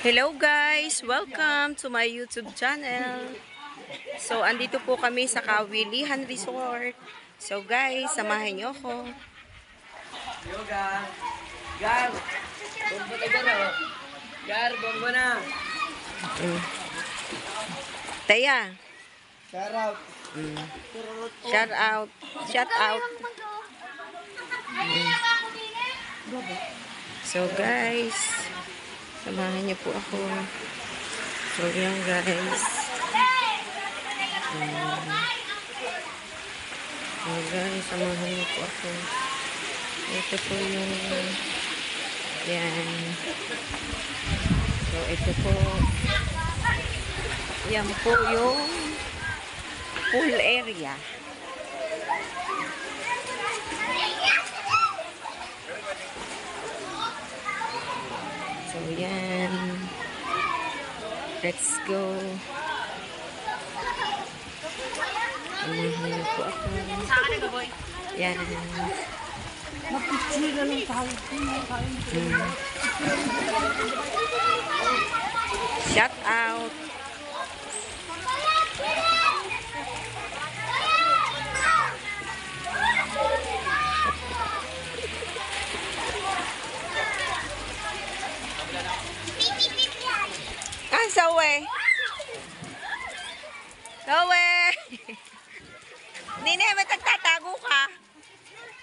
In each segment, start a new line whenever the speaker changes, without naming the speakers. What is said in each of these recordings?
Hello guys! Welcome to my YouTube channel. So, andito po kami sa Kawilihan Resort. So guys, samahan niyo ako.
Yoga. Gar. Bombo na garo. Gar, bombo na.
Taya.
Shout out.
Shout out. Shout out. So guys, samahan niyo po ako. So yan guys. So guys, samahan niyo po ako. Ito po yung yan. So ito po yan po yung pool area. So yan. Let's go. Samahan niyo po ako.
Saan ka boy?
Yan.
Magpipili na lang tayo.
Shout out. Ah, Zoe. Zoe. Nine, ba't nagtatago ka?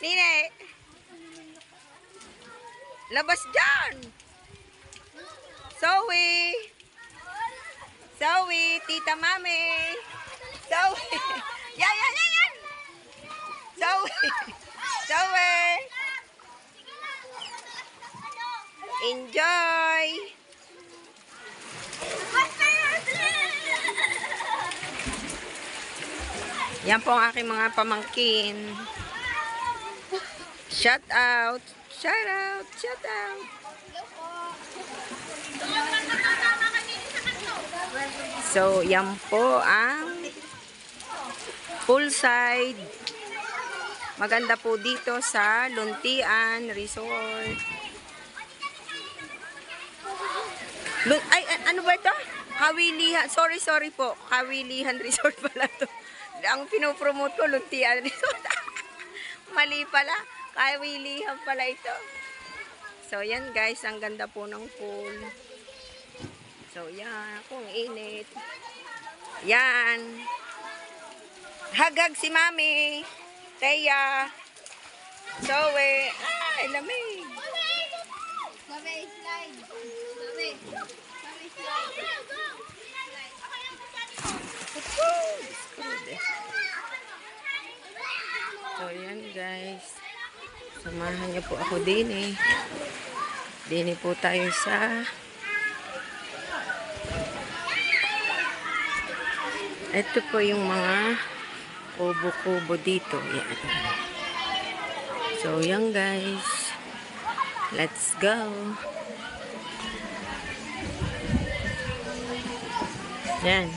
Nine. Labas dyan. Zoe. Zoe, tita mami. Zoe. Yan. Zoe. Zoe. Enjoy. Yan po ang aking mga pamangkin. Shout out. Shout out. Shout out. So, yan po ang poolside. Maganda po dito sa Luntian Resort. Ay, ano ba ito? Kawilihan. Sorry po. Kawilihan Resort pala to. Ang pinopromote ko, Luntian Resort. Mali pala. Kawilihan pala ito. So, yan guys. Ang ganda po ng pool. So, yan. Kung init. Yan. Hagag si Mami. Teya. Zoe. Ay, lamig.
Mami, slide. Mami. Mami, slide.
So, yan guys. Samahan niyo po ako din eh. Din po tayo sa ito po yung mga kubo-kubo dito. Yan. So, yan guys. Let's go. Yan.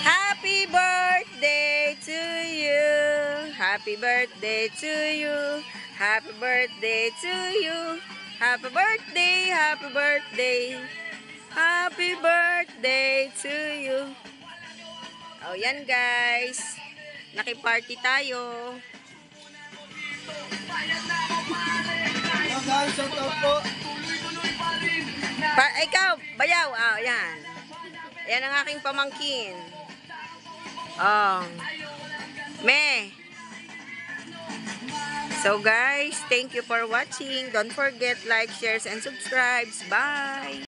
Happy birthday to you. Happy birthday to you. Happy birthday to you. Happy birthday, happy birthday. Happy birthday to you. Oh, yan guys. Naki-party tayo.
Hello guys, shout out po.
Ikaw, bayaw. Oh, yan. Yan ang aking pamangkin. Oh. Me. So guys, thank you for watching. Don't forget like, share, and subscribe. Bye!